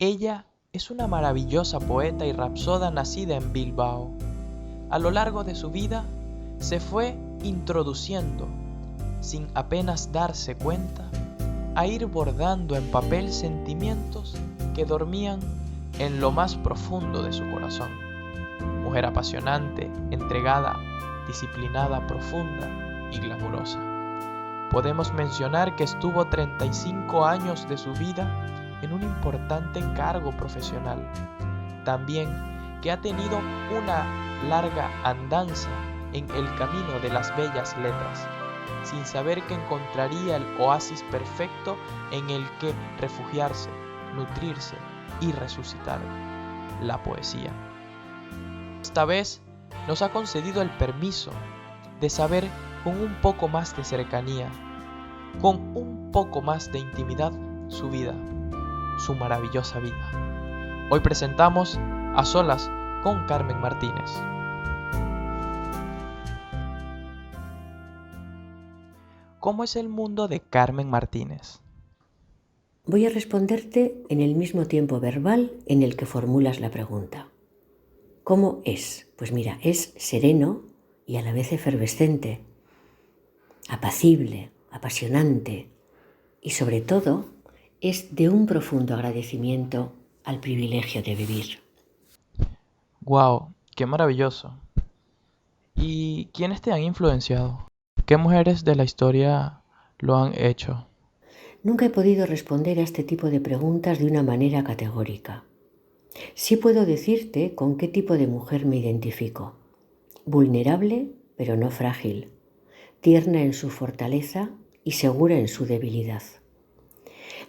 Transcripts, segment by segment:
Ella es una maravillosa poeta y rapsoda nacida en Bilbao. A lo largo de su vida se fue introduciendo, sin apenas darse cuenta, a ir bordando en papel sentimientos que dormían en lo más profundo de su corazón. Mujer apasionante, entregada, disciplinada, profunda y glamurosa. Podemos mencionar que estuvo 35 años de su vida en un importante cargo profesional. También que ha tenido una larga andanza en el camino de las bellas letras, sin saber que encontraría el oasis perfecto en el que refugiarse, nutrirse y resucitar: la poesía. Esta vez nos ha concedido el permiso de saber con un poco más de cercanía, con un poco más de intimidad, su vida, su maravillosa vida. Hoy presentamos A Solas con Carmen Martínez. ¿Cómo es el mundo de Carmen Martínez? Voy a responderte en el mismo tiempo verbal en el que formulas la pregunta. ¿Cómo es? Pues mira, es sereno y a la vez efervescente, apacible, apasionante y sobre todo es de un profundo agradecimiento al privilegio de vivir. ¡Wow! ¡Qué maravilloso! ¿Y quiénes te han influenciado? ¿Qué mujeres de la historia lo han hecho? Nunca he podido responder a este tipo de preguntas de una manera categórica. Sí puedo decirte con qué tipo de mujer me identifico. Vulnerable, pero no frágil. Tierna en su fortaleza y segura en su debilidad.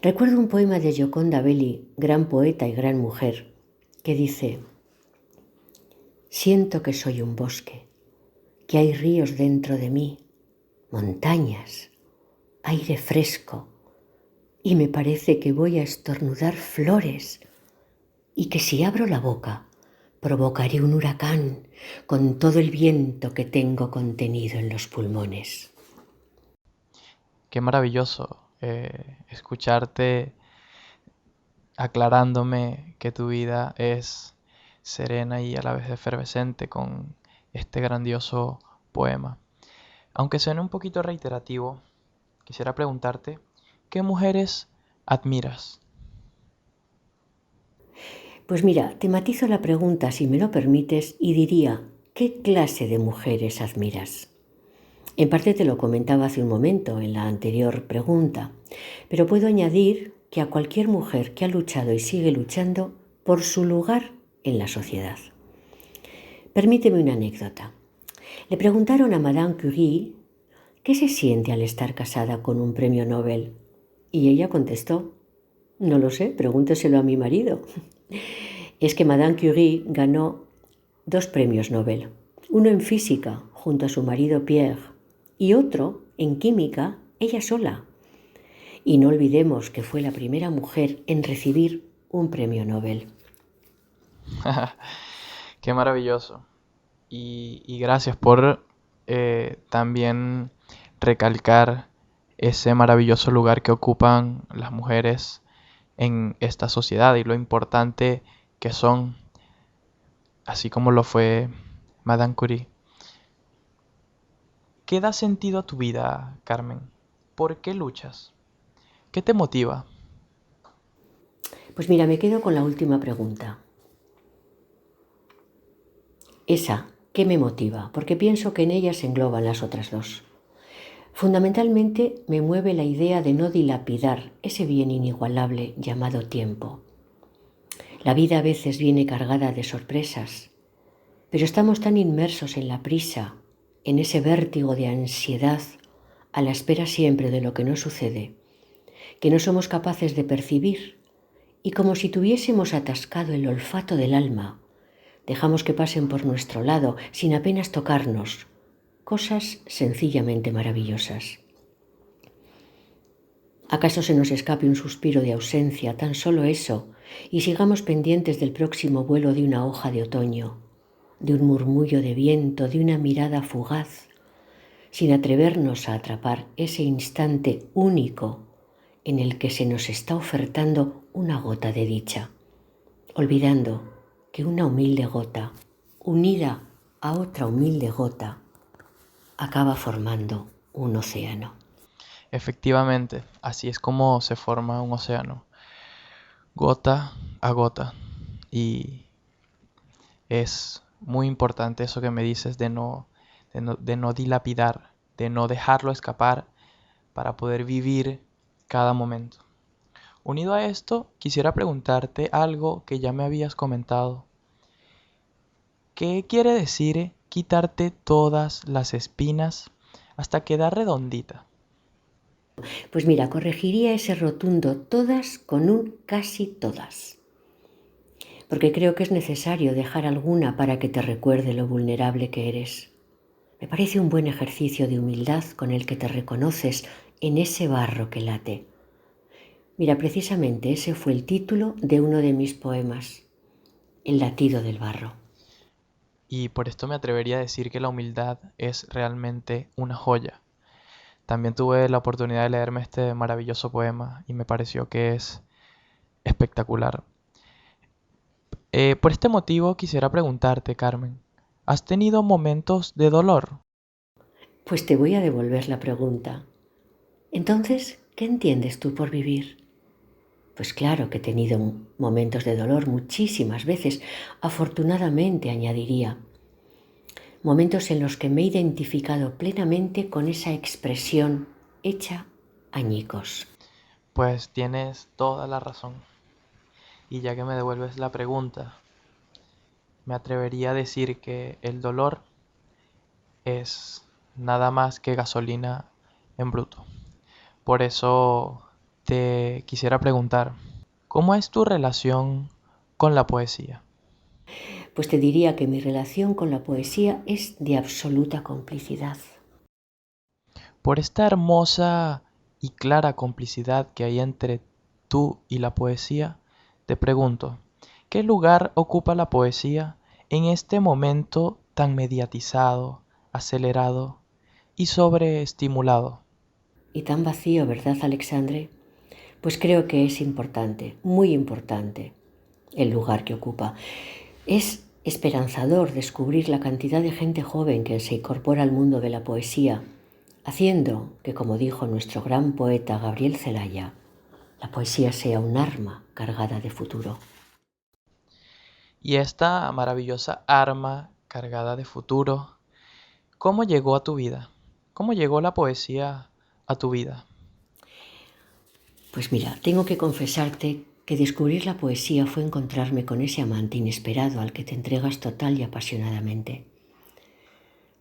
Recuerdo un poema de Gioconda Belli, gran poeta y gran mujer, que dice: siento que soy un bosque, que hay ríos dentro de mí, montañas, aire fresco, y me parece que voy a estornudar flores, y que si abro la boca provocaré un huracán con todo el viento que tengo contenido en los pulmones. Qué maravilloso escucharte aclarándome que tu vida es serena y a la vez efervescente con este grandioso poema. Aunque suene un poquito reiterativo, quisiera preguntarte, ¿qué mujeres admiras? Pues mira, te matizo la pregunta, si me lo permites, y diría: ¿qué clase de mujeres admiras? En parte te lo comentaba hace un momento en la anterior pregunta, pero puedo añadir que a cualquier mujer que ha luchado y sigue luchando por su lugar en la sociedad. Permíteme una anécdota. Le preguntaron a Madame Curie qué se siente al estar casada con un premio Nobel, y ella contestó: no lo sé, pregúnteselo a mi marido. Es que Madame Curie ganó 2 premios Nobel, uno en física junto a su marido Pierre y otro en química ella sola. Y no olvidemos que fue la primera mujer en recibir un premio Nobel. Qué maravilloso. Y gracias por también recalcar ese maravilloso lugar que ocupan las mujeres en esta sociedad y lo importante que son, así como lo fue Madame Curie. ¿Qué da sentido a tu vida, Carmen? ¿Por qué luchas? ¿Qué te motiva? Pues mira, me quedo con la última pregunta. Esa, ¿qué me motiva? Porque pienso que en ella se engloban las otras dos. Fundamentalmente me mueve la idea de no dilapidar ese bien inigualable llamado tiempo. La vida a veces viene cargada de sorpresas, pero estamos tan inmersos en la prisa, en ese vértigo de ansiedad, a la espera siempre de lo que no sucede, que no somos capaces de percibir, y como si tuviésemos atascado el olfato del alma, dejamos que pasen por nuestro lado sin apenas tocarnos, cosas sencillamente maravillosas. ¿Acaso se nos escape un suspiro de ausencia, tan solo eso, y sigamos pendientes del próximo vuelo de una hoja de otoño, de un murmullo de viento, de una mirada fugaz, sin atrevernos a atrapar ese instante único en el que se nos está ofertando una gota de dicha? olvidando que una humilde gota, unida a otra humilde gota, acaba formando un océano. Efectivamente, así es como se forma un océano, gota a gota. Y es muy importante eso que me dices de no dilapidar, de no dejarlo escapar para poder vivir cada momento. Unido a esto, quisiera preguntarte algo que ya me habías comentado. ¿Qué quiere decir quitarte todas las espinas hasta quedar redondita? Pues mira, corregiría ese rotundo todas con un casi todas, porque creo que es necesario dejar alguna para que te recuerde lo vulnerable que eres. Me parece un buen ejercicio de humildad con el que te reconoces en ese barro que late. Mira, precisamente ese fue el título de uno de mis poemas, El latido del barro. Y por esto me atrevería a decir que la humildad es realmente una joya. También tuve la oportunidad de leerme este maravilloso poema y me pareció que es espectacular. Por este motivo quisiera preguntarte, Carmen, ¿has tenido momentos de dolor? Pues te voy a devolver la pregunta. Entonces, ¿qué entiendes tú por vivir? Pues claro que he tenido momentos de dolor muchísimas veces, afortunadamente añadiría, momentos en los que me he identificado plenamente con esa expresión hecha añicos. Pues tienes toda la razón. Y ya que me devuelves la pregunta, me atrevería a decir que el dolor es nada más que gasolina en bruto. Por eso te quisiera preguntar, ¿cómo es tu relación con la poesía? Pues te diría que mi relación con la poesía es de absoluta complicidad. Por esta hermosa y clara complicidad que hay entre tú y la poesía, te pregunto, ¿qué lugar ocupa la poesía en este momento tan mediatizado, acelerado y sobreestimulado? Y tan vacío, ¿verdad, Alexandre? Pues creo que es importante, muy importante, el lugar que ocupa. Es esperanzador descubrir la cantidad de gente joven que se incorpora al mundo de la poesía, haciendo que, como dijo nuestro gran poeta Gabriel Celaya, la poesía sea un arma cargada de futuro. Y esta maravillosa arma cargada de futuro, ¿cómo llegó a tu vida? ¿Cómo llegó la poesía a tu vida? Pues mira, tengo que confesarte que descubrir la poesía fue encontrarme con ese amante inesperado al que te entregas total y apasionadamente.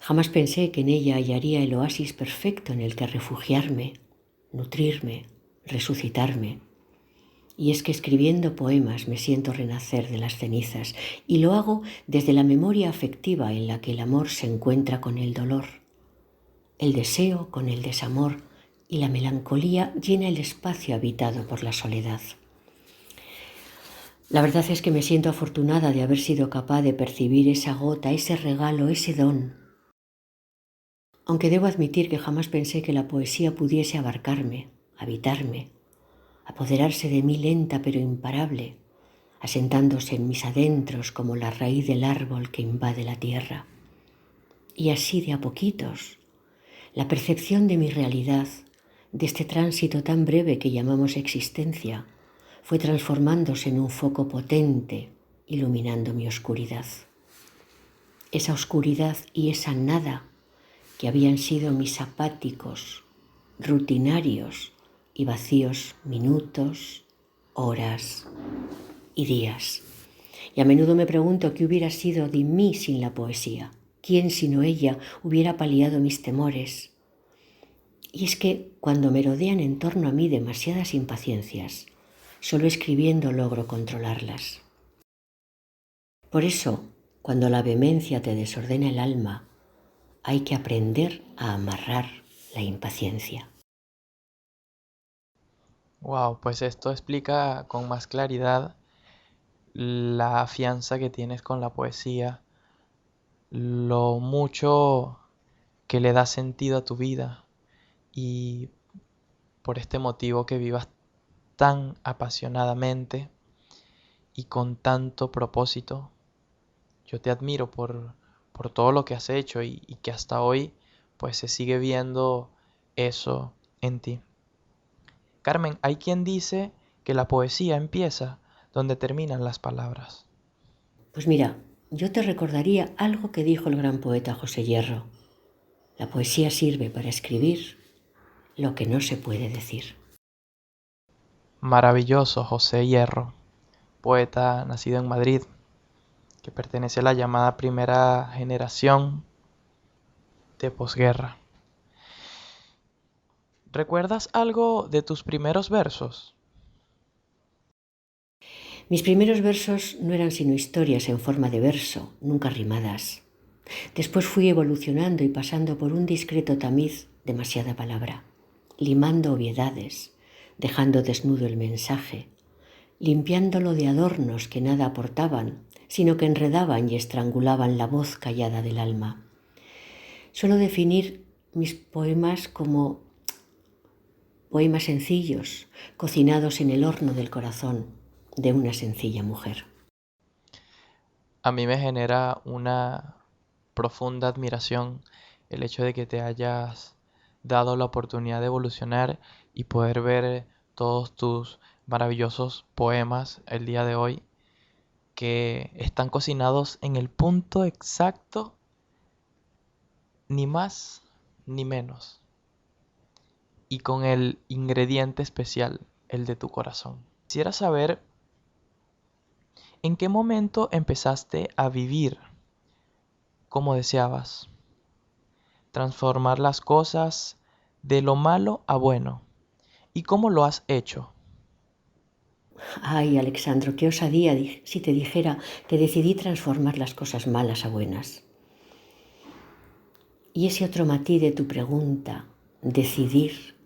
Jamás pensé que en ella hallaría el oasis perfecto en el que refugiarme, nutrirme, resucitarme. Y es que escribiendo poemas me siento renacer de las cenizas y lo hago desde la memoria afectiva en la que el amor se encuentra con el dolor, el deseo con el desamor y la melancolía llena el espacio habitado por la soledad. La verdad es que me siento afortunada de haber sido capaz de percibir esa gota, ese regalo, ese don. Aunque debo admitir que jamás pensé que la poesía pudiese abarcarme, habitarme, apoderarse de mí lenta pero imparable, asentándose en mis adentros como la raíz del árbol que invade la tierra. Y así de a poquitos, la percepción de mi realidad, de este tránsito tan breve que llamamos existencia, fue transformándose en un foco potente, iluminando mi oscuridad. Esa oscuridad y esa nada que habían sido mis apáticos, rutinarios y vacíos minutos, horas y días. Y a menudo me pregunto qué hubiera sido de mí sin la poesía, quién sino ella hubiera paliado mis temores. Y es que cuando me rodean en torno a mí demasiadas impaciencias, solo escribiendo logro controlarlas. Por eso, cuando la vehemencia te desordena el alma, hay que aprender a amarrar la impaciencia. Wow, pues esto explica con más claridad la afianza que tienes con la poesía, lo mucho que le da sentido a tu vida y por este motivo que vivas tan apasionadamente y con tanto propósito. Yo te admiro por todo lo que has hecho y que hasta hoy pues se sigue viendo eso en ti. Carmen, hay quien dice que la poesía empieza donde terminan las palabras. Pues mira, yo te recordaría algo que dijo el gran poeta José Hierro. La poesía sirve para escribir lo que no se puede decir. Maravilloso José Hierro, poeta nacido en Madrid, que pertenece a la llamada primera generación de posguerra. ¿Recuerdas algo de tus primeros versos? Mis primeros versos no eran sino historias en forma de verso, nunca rimadas. Después fui evolucionando y pasando por un discreto tamiz, demasiada palabra, limando obviedades, dejando desnudo el mensaje, limpiándolo de adornos que nada aportaban, sino que enredaban y estrangulaban la voz callada del alma. Suelo definir mis poemas como poemas sencillos, cocinados en el horno del corazón de una sencilla mujer. A mí me genera una profunda admiración el hecho de que te hayas dado la oportunidad de evolucionar y poder ver todos tus maravillosos poemas el día de hoy que están cocinados en el punto exacto, ni más ni menos, y con el ingrediente especial, el de tu corazón. Quisiera saber en qué momento empezaste a vivir como deseabas, transformar las cosas de lo malo a bueno, y cómo lo has hecho. Ay, Alexandro, qué osadía si te dijera que decidí transformar las cosas malas a buenas. Y ese otro matiz de tu pregunta, decidir,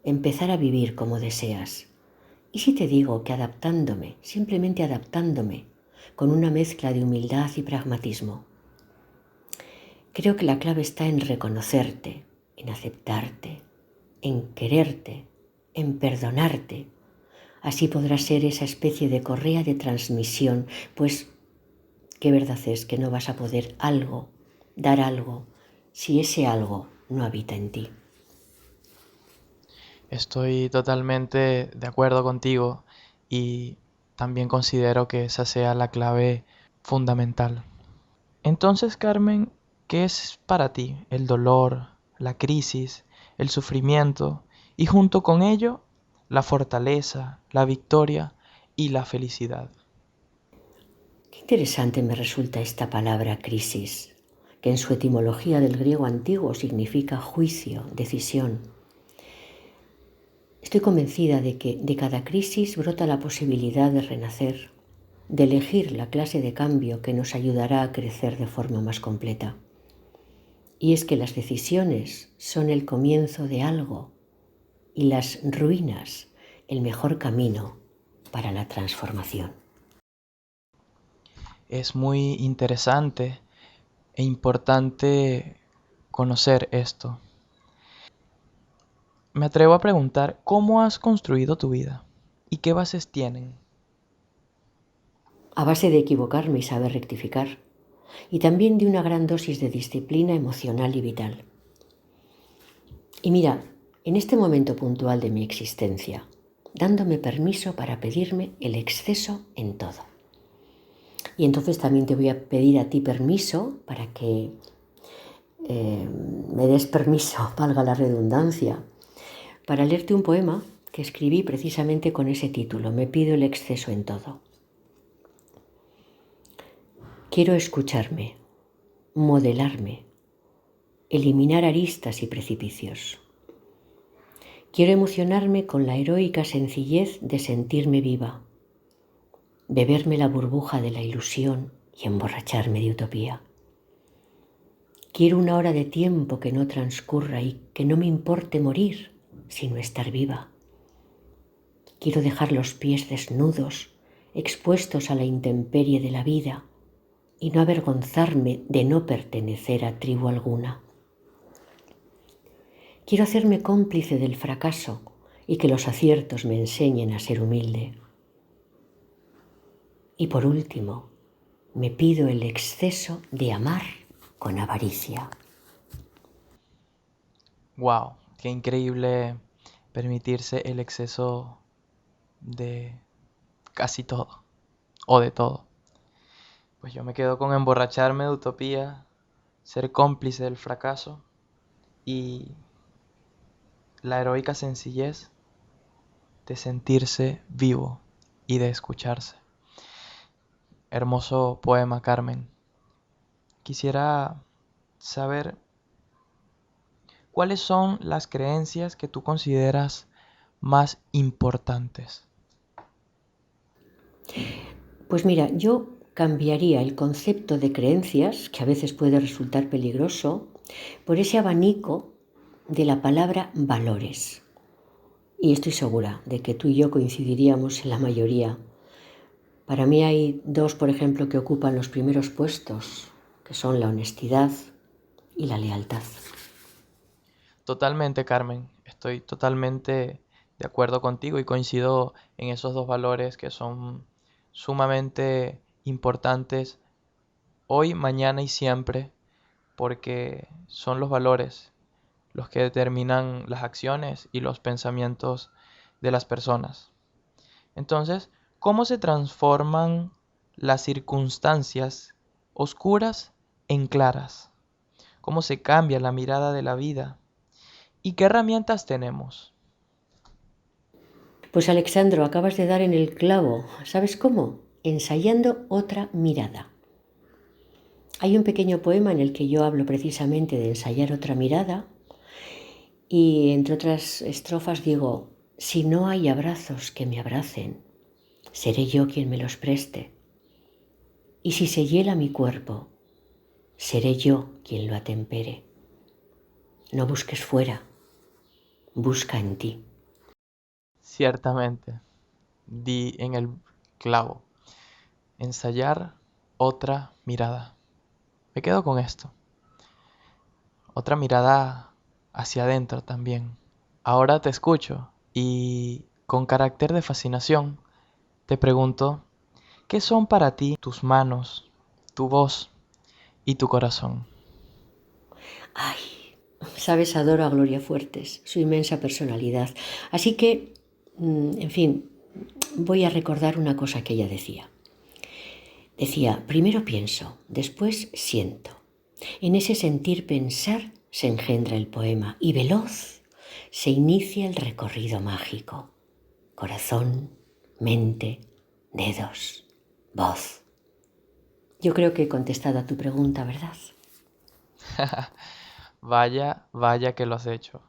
empezar a vivir como deseas. ¿Y si te digo que adaptándome, simplemente adaptándome, con una mezcla de humildad y pragmatismo? Creo que la clave está en reconocerte, en aceptarte, en quererte, en perdonarte. Así podrás ser esa especie de correa de transmisión, pues qué verdad es que no vas a poder dar algo, si ese algo no habita en ti. Estoy totalmente de acuerdo contigo y también considero que esa sea la clave fundamental. Entonces, Carmen, ¿qué es para ti el dolor, la crisis, el sufrimiento y junto con ello la fortaleza, la victoria y la felicidad? Qué interesante me resulta esta palabra crisis, que en su etimología del griego antiguo significa juicio, decisión. Estoy convencida de que de cada crisis brota la posibilidad de renacer, de elegir la clase de cambio que nos ayudará a crecer de forma más completa. Y es que las decisiones son el comienzo de algo y las ruinas el mejor camino para la transformación. Es muy interesante e importante conocer esto. Me atrevo a preguntar cómo has construido tu vida y qué bases tienen. A base de equivocarme y saber rectificar, y también de una gran dosis de disciplina emocional y vital. Y mira, en este momento puntual de mi existencia, dándome permiso para pedirme el exceso en todo. Y entonces también te voy a pedir a ti permiso para que me des permiso, valga la redundancia, para leerte un poema que escribí precisamente con ese título, Me pido el exceso en todo. Quiero escucharme, modelarme, eliminar aristas y precipicios. Quiero emocionarme con la heroica sencillez de sentirme viva, beberme la burbuja de la ilusión y emborracharme de utopía. Quiero una hora de tiempo que no transcurra y que no me importe morir, sino estar viva. Quiero dejar los pies desnudos, expuestos a la intemperie de la vida, y no avergonzarme de no pertenecer a tribu alguna. Quiero hacerme cómplice del fracaso y que los aciertos me enseñen a ser humilde. Y por último, me pido el exceso de amar con avaricia. Wow, qué increíble permitirse el exceso de casi todo, o de todo. Pues yo me quedo con emborracharme de utopía, ser cómplice del fracaso y la heroica sencillez de sentirse vivo y de escucharse. Hermoso poema, Carmen. Quisiera saber cuáles son las creencias que tú consideras más importantes. Pues mira, yo cambiaría el concepto de creencias, que a veces puede resultar peligroso, por ese abanico de la palabra valores. Y estoy segura de que tú y yo coincidiríamos en la mayoría. Para mí hay dos, por ejemplo, que ocupan los primeros puestos, que son la honestidad y la lealtad. Totalmente, Carmen. Estoy totalmente de acuerdo contigo y coincido en esos dos valores que son sumamente importantes hoy, mañana y siempre, porque son los valores los que determinan las acciones y los pensamientos de las personas. Entonces, ¿cómo se transforman las circunstancias oscuras en claras? ¿Cómo se cambia la mirada de la vida? ¿Y qué herramientas tenemos? Pues Alexandro, acabas de dar en el clavo. ¿Sabes cómo? Ensayando otra mirada. Hay un pequeño poema en el que yo hablo precisamente de ensayar otra mirada y entre otras estrofas digo, si no hay abrazos que me abracen, seré yo quien me los preste. Y si se hiela mi cuerpo, seré yo quien lo atempere. No busques fuera, busca en ti. Ciertamente, di en el clavo. Ensayar otra mirada. Me quedo con esto. Otra mirada hacia adentro también. Ahora te escucho y con carácter de fascinación te pregunto, ¿qué son para ti tus manos, tu voz y tu corazón? Ay, sabes, adoro a Gloria Fuertes, su inmensa personalidad. Así que, en fin, voy a recordar una cosa que ella decía. Decía, primero pienso, después siento. En ese sentir pensar se engendra el poema y veloz se inicia el recorrido mágico. Corazón, mente, dedos, voz. Yo creo que he contestado a tu pregunta, ¿verdad? Vaya, vaya que lo has hecho.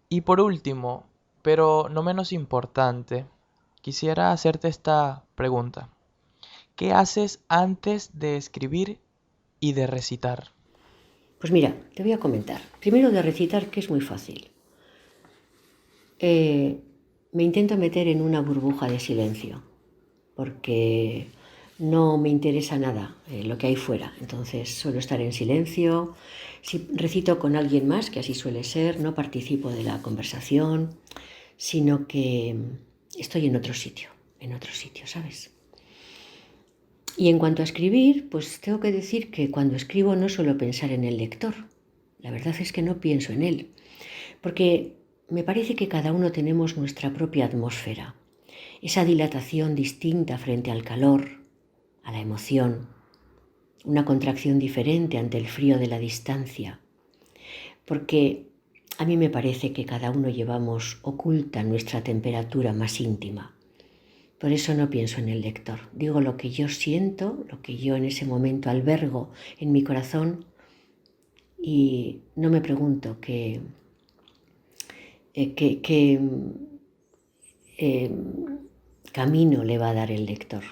Y por último, pero no menos importante, quisiera hacerte esta pregunta. ¿Qué haces antes de escribir y de recitar? Pues mira, te voy a comentar. Primero de recitar, que es muy fácil. Me intento meter en una burbuja de silencio, porque no me interesa nada lo que hay fuera. Entonces suelo estar en silencio. Si recito con alguien más, que así suele ser, no participo de la conversación, sino que estoy en otro sitio, ¿sabes? Y en cuanto a escribir, pues tengo que decir que cuando escribo no suelo pensar en el lector. La verdad es que no pienso en él, porque me parece que cada uno tenemos nuestra propia atmósfera, esa dilatación distinta frente al calor, a la emoción, una contracción diferente ante el frío de la distancia, porque a mí me parece que cada uno llevamos oculta nuestra temperatura más íntima. Por eso no pienso en el lector. Digo lo que yo siento, lo que yo en ese momento albergo en mi corazón y no me pregunto qué camino le va a dar el lector,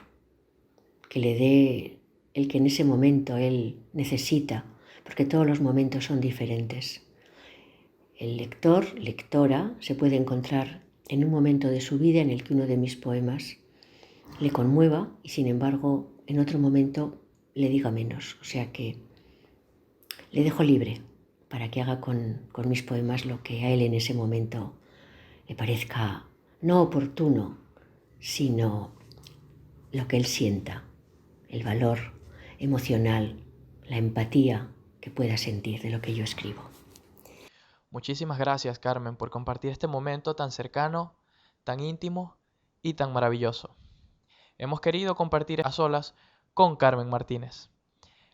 que le dé el que en ese momento él necesita, porque todos los momentos son diferentes. El lector, lectora, se puede encontrar en un momento de su vida en el que uno de mis poemas le conmueva y sin embargo en otro momento le diga menos. O sea que le dejo libre para que haga con mis poemas lo que a él en ese momento le parezca no oportuno, sino lo que él sienta, el valor emocional, la empatía que pueda sentir de lo que yo escribo. Muchísimas gracias, Carmen, por compartir este momento tan cercano, tan íntimo y tan maravilloso. Hemos querido compartir a solas con Carmen Martínez.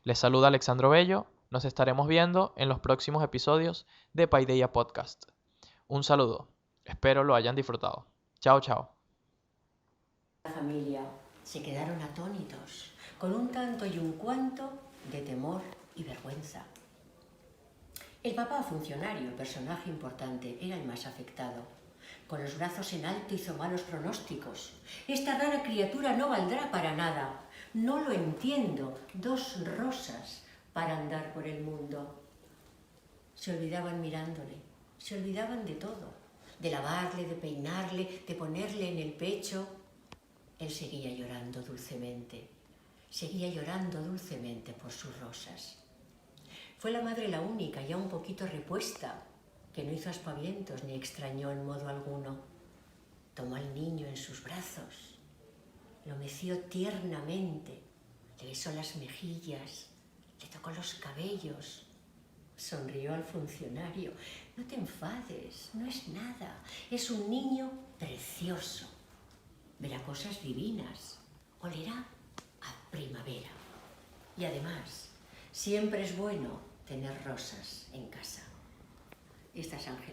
Les saluda Alexandro Bello. Nos estaremos viendo en los próximos episodios de Paideia Podcast. Un saludo. Espero lo hayan disfrutado. Chao, chao. La familia se quedaron atónitos, con un tanto y un cuanto de temor y vergüenza. El papá, funcionario, personaje importante, era el más afectado. Con los brazos en alto hizo malos pronósticos. Esta rara criatura no valdrá para nada. No lo entiendo. 2 rosas para andar por el mundo. Se olvidaban mirándole, se olvidaban de todo. De lavarle, de peinarle, de ponerle en el pecho. Él seguía llorando dulcemente. Seguía llorando dulcemente por sus rosas. Fue la madre la única, ya un poquito repuesta, que no hizo aspavientos ni extrañó en modo alguno. Tomó al niño en sus brazos, lo meció tiernamente, le besó las mejillas, le tocó los cabellos, sonrió al funcionario. No te enfades, no es nada, es un niño precioso. Verá cosas divinas, olerá a primavera. Y además, siempre es bueno tener rosas en casa. Estas ángeles.